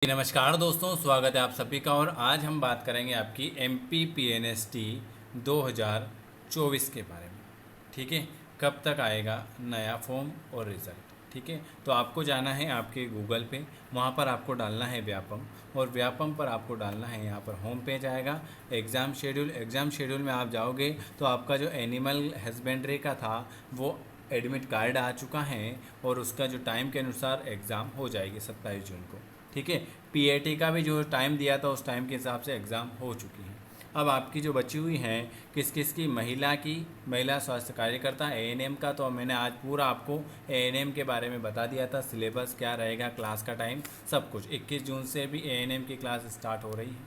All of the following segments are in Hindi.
नमस्कार दोस्तों, स्वागत है आप सभी का। और आज हम बात करेंगे आपकी MPPNST 2024 के बारे में। ठीक है, कब तक आएगा नया फॉर्म और रिज़ल्ट। ठीक है, तो आपको जाना है आपके गूगल पे, वहाँ पर आपको डालना है व्यापम, और व्यापम पर आपको डालना है, यहाँ पर होम पेज आएगा एग्ज़ाम शेड्यूल। एग्ज़ाम शेड्यूल में आप जाओगे तो आपका जो एनिमल हस्बेंड्री का था वो एडमिट कार्ड आ चुका है, और उसका जो टाइम के अनुसार एग्ज़ाम हो जाएगी 27 जून को। ठीक है, PAT का भी जो टाइम दिया था उस टाइम के हिसाब से एग्ज़ाम हो चुकी है। अब आपकी जो बची हुई हैं किस किस की, महिला स्वास्थ्य कार्यकर्ता ANM का, तो मैंने आज पूरा आपको ANM के बारे में बता दिया था, सिलेबस क्या रहेगा, क्लास का टाइम, सब कुछ। 21 जून से भी ANM की क्लास स्टार्ट हो रही है।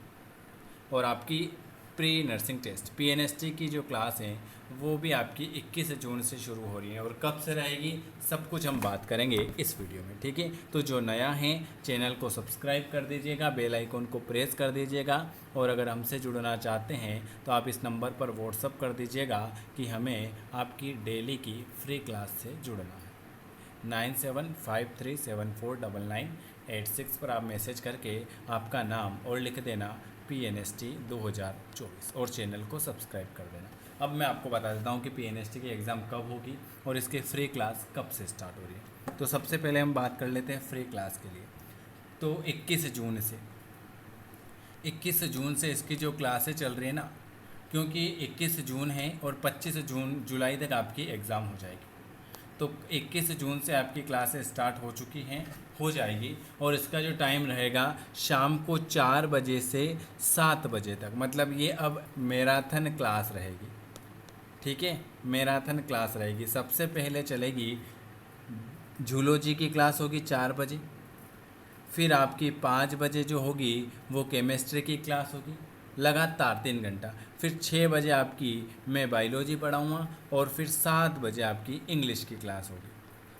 और आपकी प्री नर्सिंग टेस्ट PNST की जो क्लास है वो भी आपकी 21 जून से शुरू हो रही है, और कब से रहेगी सब कुछ हम बात करेंगे इस वीडियो में। ठीक है, तो जो नया है चैनल को सब्सक्राइब कर दीजिएगा, बेल आइकन को प्रेस कर दीजिएगा, और अगर हमसे जुड़ना चाहते हैं तो आप इस नंबर पर व्हाट्सअप कर दीजिएगा कि हमें आपकी डेली की फ्री क्लास से जुड़ना है। 9753749986 पर आप मैसेज करके आपका नाम और लिख देना PNST 2024, और चैनल को सब्सक्राइब कर देना। अब मैं आपको बता देता हूँ कि PNST की एग्ज़ाम कब होगी और इसकी फ्री क्लास कब से स्टार्ट हो रही है। तो सबसे पहले हम बात कर लेते हैं फ्री क्लास के लिए। तो 21 जून से इसकी जो क्लासें चल रही है ना, क्योंकि 21 जून है और 25 जुलाई तक आपकी एग्ज़ाम हो जाएगी। तो 21 जून से आपकी क्लासें स्टार्ट हो चुकी हैं, हो जाएगी, और इसका जो टाइम रहेगा शाम को 4 बजे से 7 बजे तक। मतलब ये अब मैराथन क्लास रहेगी। ठीक है, मैराथन क्लास रहेगी। सबसे पहले चलेगी जूलॉजी की क्लास, होगी 4 बजे। फिर आपकी 5 बजे जो होगी वो केमिस्ट्री की क्लास होगी, लगातार 3 घंटा। फिर 6 बजे आपकी मैं बायोलॉजी पढ़ाऊँगा, और फिर 7 बजे आपकी इंग्लिश की क्लास होगी।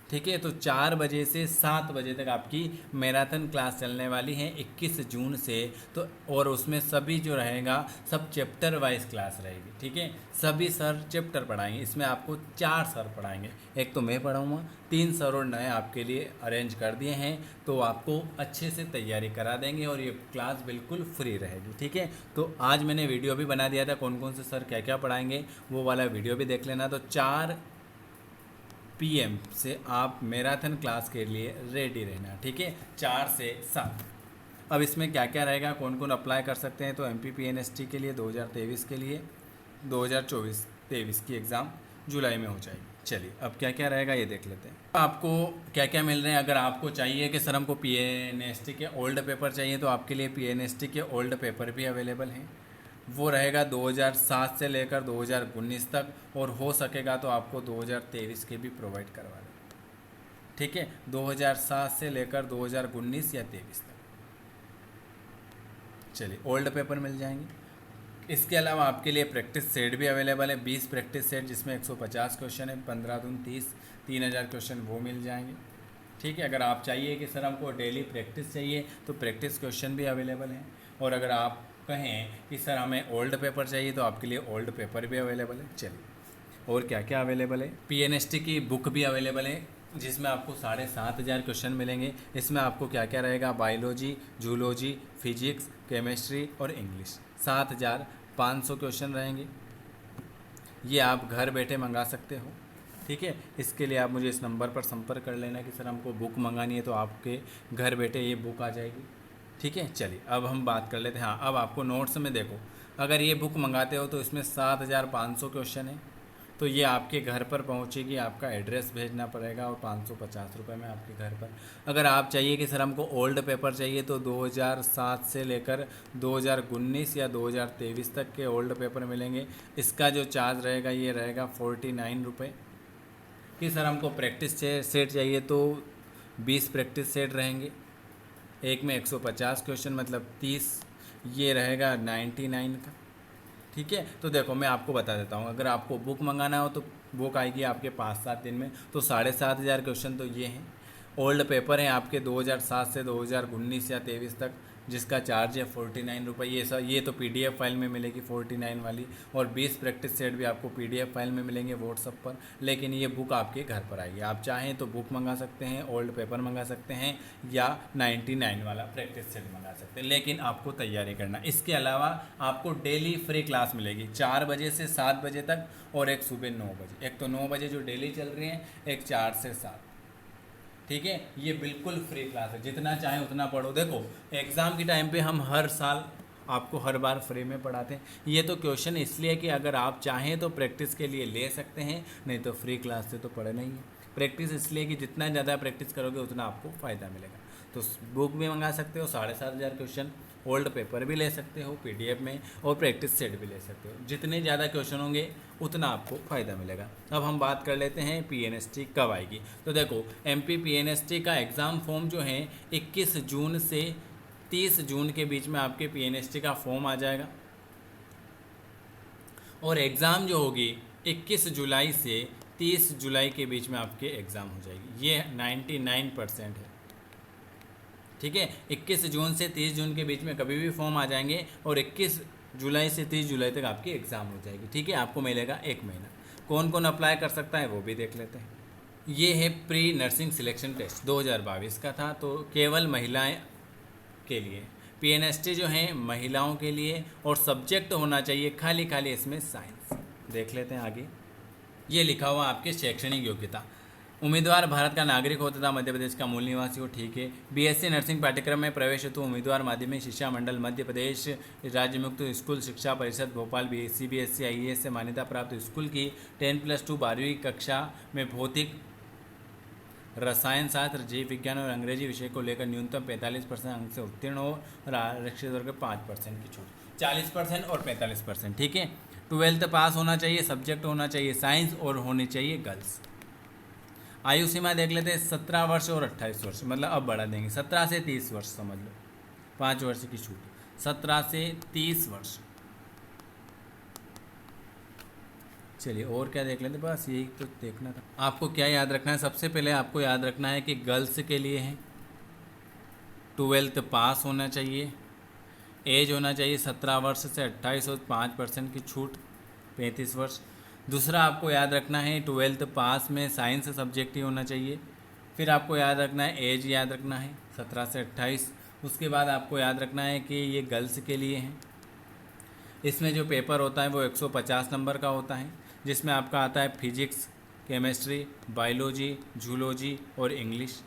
ठीक है, तो 4 बजे से 7 बजे तक आपकी मैराथन क्लास चलने वाली है 21 जून से। तो और उसमें सभी जो रहेगा सब चैप्टर वाइज क्लास रहेगी। ठीक है, सभी सर चैप्टर पढ़ाएंगे। इसमें आपको 4 सर पढ़ाएंगे, एक तो मैं पढ़ाऊँगा, 3 सर और नए आपके लिए अरेंज कर दिए हैं, तो आपको अच्छे से तैयारी करा देंगे, और ये क्लास बिल्कुल फ्री रहेगी। ठीक है, तो आज मैंने वीडियो भी बना दिया था कौन कौन से सर क्या क्या पढ़ाएंगे, वो वाला वीडियो भी देख लेना। तो 4 PM से आप मैराथन क्लास के लिए रेडी रहना। ठीक है, 4 से 7। अब इसमें क्या क्या रहेगा, कौन कौन अप्लाई कर सकते हैं, तो MPPNST के लिए 2023 के लिए 2024-23 की एग्ज़ाम जुलाई में हो जाएगी। चलिए, अब क्या क्या रहेगा ये देख लेते हैं। आपको क्या क्या मिल रहे हैं। अगर आपको चाहिए कि सर हमको PNST के ओल्ड पेपर चाहिए, तो आपके लिए PNST के ओल्ड पेपर भी अवेलेबल हैं। वो रहेगा 2007 से लेकर 2019 तक, और हो सकेगा तो आपको 2023 के भी प्रोवाइड करवा दें। ठीक है, 2007 से लेकर 2019 या 23 तक। चलिए, ओल्ड पेपर मिल जाएंगे। इसके अलावा आपके लिए प्रैक्टिस सेट भी अवेलेबल है, 20 प्रैक्टिस सेट, जिसमें 150 क्वेश्चन है, 15 दून 30, 3000 क्वेश्चन वो मिल जाएंगे। ठीक है, अगर आप चाहिए कि सर हमको डेली प्रैक्टिस चाहिए, तो प्रैक्टिस क्वेश्चन भी अवेलेबल हैं। और अगर आप कहें कि सर हमें ओल्ड पेपर चाहिए, तो आपके लिए ओल्ड पेपर भी अवेलेबल है। चलिए, और क्या क्या अवेलेबल है। PNST की बुक भी अवेलेबल है, जिसमें आपको 7500 क्वेश्चन मिलेंगे। इसमें आपको क्या क्या रहेगा, बायोलॉजी, जूलॉजी, फिजिक्स, केमिस्ट्री और इंग्लिश, 7500 क्वेश्चन रहेंगे। ये आप घर बैठे मंगा सकते हो। ठीक है, इसके लिए आप मुझे इस नंबर पर संपर्क कर लेना कि सर हमको बुक मंगानी है, तो आपके घर बैठे ये बुक आ जाएगी। ठीक है, चलिए अब हम बात कर लेते हैं। हाँ, अब आपको नोट्स में देखो, अगर ये बुक मंगाते हो तो इसमें 7500 क्वेश्चन है, तो ये आपके घर पर पहुंचेगी। आपका एड्रेस भेजना पड़ेगा, और 550 रुपये में आपके घर पर। अगर आप चाहिए कि सर हमको ओल्ड पेपर चाहिए, तो 2007 से लेकर 2019 या 2023 तक के ओल्ड पेपर मिलेंगे। इसका जो चार्ज रहेगा ये रहेगा 49 रुपये। कि सर हमको प्रैक्टिस सेट चाहिए, तो 20 प्रैक्टिस सेट रहेंगे, एक में 150 क्वेश्चन, मतलब 30, ये रहेगा 99 का। ठीक है, तो देखो मैं आपको बता देता हूँ। अगर आपको बुक मंगाना हो तो बुक आएगी आपके 5-7 दिन में, तो 7500 क्वेश्चन तो ये हैं। ओल्ड पेपर हैं आपके 2007 से 2019 या 23 तक, जिसका चार्ज है 49 रुपये। ये तो PDF फाइल में मिलेगी 49 वाली, और 20 प्रैक्टिस सेट भी आपको PDF फाइल में मिलेंगे व्हाट्सअप पर। लेकिन ये बुक आपके घर पर आएगी। आप चाहें तो बुक मंगा सकते हैं, ओल्ड पेपर मंगा सकते हैं, या 99 वाला प्रैक्टिस सेट मंगा सकते हैं, लेकिन आपको तैयारी करना। इसके अलावा आपको डेली फ्री क्लास मिलेगी 4 बजे से 7 बजे तक, और एक सुबह 9 बजे। एक तो 9 बजे जो डेली चल रही है, एक 4 से 7। ठीक है, ये बिल्कुल फ्री क्लास है, जितना चाहें उतना पढ़ो। देखो एग्ज़ाम के टाइम पे हम हर साल आपको हर बार फ्री में पढ़ाते हैं। ये तो क्वेश्चन इसलिए कि अगर आप चाहें तो प्रैक्टिस के लिए ले सकते हैं, नहीं तो फ्री क्लास से तो पढ़ना ही है। प्रैक्टिस इसलिए कि जितना ज़्यादा प्रैक्टिस करोगे उतना आपको फ़ायदा मिलेगा। तो बुक भी मंगा सकते हो, 7,500 क्वेश्चन, ओल्ड पेपर भी ले सकते हो PDF में, और प्रैक्टिस सेट भी ले सकते हो। जितने ज़्यादा क्वेश्चन होंगे उतना आपको फ़ायदा मिलेगा। अब हम बात कर लेते हैं PNST कब आएगी। तो देखो MP PNST का एग्ज़ाम फॉर्म जो है 21 जून से 30 जून के बीच में आपके PNST का फॉर्म आ जाएगा, और एग्ज़ाम जो होगी 21 जुलाई से 30 जुलाई के बीच में आपके एग्ज़ाम हो जाएगी। ये 99% है। ठीक है, 21 जून से 30 जून के बीच में कभी भी फॉर्म आ जाएंगे, और 21 जुलाई से 30 जुलाई तक आपकी एग्ज़ाम हो जाएगी। ठीक है, आपको मिलेगा 1 महीना। कौन कौन अप्लाई कर सकता है वो भी देख लेते हैं। ये है प्री नर्सिंग सिलेक्शन टेस्ट 2022 का था, तो केवल महिलाएं के लिए। PNST जो है महिलाओं के लिए, और सब्जेक्ट होना चाहिए खाली इसमें साइंस। देख लेते हैं आगे। ये लिखा हुआ आपके शैक्षणिक योग्यता। उम्मीदवार भारत का नागरिक हो तथा मध्य प्रदेश का मूल निवासी हो। ठीक है, BSc नर्सिंग पाठ्यक्रम में प्रवेश हेतु उम्मीदवार माध्यमिक शिक्षा मंडल मध्य प्रदेश राज्य मुक्त स्कूल शिक्षा परिषद भोपाल CBSE IAS से मान्यता प्राप्त स्कूल की 10+2 12वीं कक्षा में भौतिक, रसायन शास्त्र, जीव विज्ञान और अंग्रेजी विषय को लेकर न्यूनतम 45% अंक से उत्तीर्ण हो, और आरक्षित वर्ग 5% की छूट। 40% और 45%। ठीक है, 12th पास होना चाहिए, सब्जेक्ट होना चाहिए साइंस, और होनी चाहिए गर्ल्स। आयु सीमा देख लेते हैं, 17 वर्ष और 28 वर्ष, मतलब अब बढ़ा देंगे 17 से 30 वर्ष समझ लो, 5 वर्ष की छूट। 17 से 30 वर्ष। चलिए और क्या देख लेते, बस यही तो देखना था। आपको क्या याद रखना है, सबसे पहले आपको याद रखना है कि गर्ल्स के लिए है 12th पास होना चाहिए, एज होना चाहिए 17 वर्ष से 28 और 5% की छूट 35 वर्ष। दूसरा आपको याद रखना है 12th पास में साइंस सब्जेक्ट ही होना चाहिए। फिर आपको याद रखना है एज याद रखना है 17 से 28। उसके बाद आपको याद रखना है कि ये गर्ल्स के लिए है। इसमें जो पेपर होता है वो 150 नंबर का होता है, जिसमें आपका आता है फिजिक्स, केमिस्ट्री, बायोलॉजी, जूलॉजी और इंग्लिश।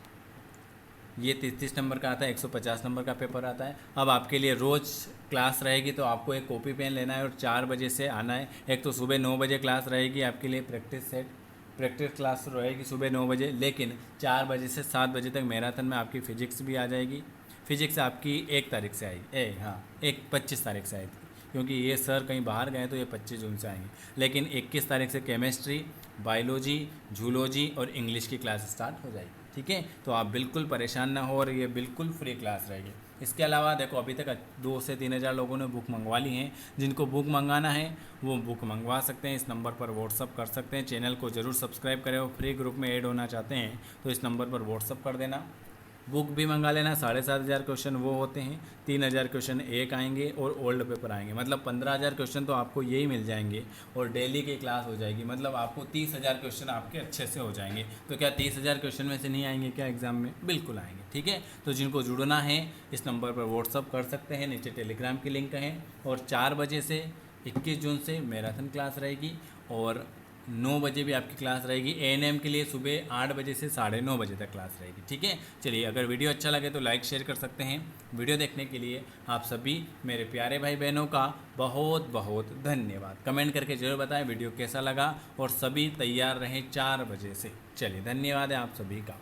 ये 33 नंबर का आता है, 150 नंबर का पेपर आता है। अब आपके लिए रोज़ क्लास रहेगी, तो आपको एक कॉपी पेन लेना है और 4 बजे से आना है। एक तो सुबह 9 बजे क्लास रहेगी आपके लिए प्रैक्टिस क्लास रहेगी सुबह 9 बजे, लेकिन 4 बजे से 7 बजे तक मैराथन में आपकी फ़िज़िक्स भी आ जाएगी। फ़िज़िक्स आपकी 1 तारीख से आएगी, 25 तारीख से आएगी, क्योंकि ये सर कहीं बाहर गए तो ये 25 जून से आएंगे। लेकिन 21 तारीख से केमिस्ट्री, बायोलॉजी, जूलॉजी और इंग्लिश की क्लास स्टार्ट हो जाएगी। ठीक है, तो आप बिल्कुल परेशान ना हो, और ये बिल्कुल फ्री क्लास रहेगी। इसके अलावा देखो अभी तक 2 से 3 हज़ार लोगों ने बुक मंगवा ली हैं। जिनको बुक मंगाना है वो बुक मंगवा सकते हैं, इस नंबर पर व्हाट्सअप कर सकते हैं। चैनल को ज़रूर सब्सक्राइब करें, और फ्री ग्रुप में ऐड होना चाहते हैं तो इस नंबर पर व्हाट्सअप कर देना। बुक भी मंगा लेना। 7,500 क्वेश्चन वो होते हैं, 3,000 क्वेश्चन एक आएंगे और ओल्ड पेपर आएंगे, मतलब 15,000 क्वेश्चन तो आपको यही मिल जाएंगे, और डेली की क्लास हो जाएगी, मतलब आपको 30,000 क्वेश्चन आपके अच्छे से हो जाएंगे। तो क्या 30,000 क्वेश्चन में से नहीं आएंगे क्या एग्ज़ाम में? बिल्कुल आएंगे। ठीक है, तो जिनको जुड़ना है इस नंबर पर व्हाट्सअप कर सकते हैं, नीचे टेलीग्राम की लिंक है। और 4 बजे से 21 जून से मैराथन क्लास रहेगी, और 9 बजे भी आपकी क्लास रहेगी। ANM के लिए सुबह 8 बजे से 9:30 बजे तक क्लास रहेगी। ठीक है, चलिए अगर वीडियो अच्छा लगे तो लाइक शेयर कर सकते हैं। वीडियो देखने के लिए आप सभी मेरे प्यारे भाई बहनों का बहुत बहुत धन्यवाद। कमेंट करके ज़रूर बताएं वीडियो कैसा लगा, और सभी तैयार रहें 4 बजे से। चलिए धन्यवाद है आप सभी का।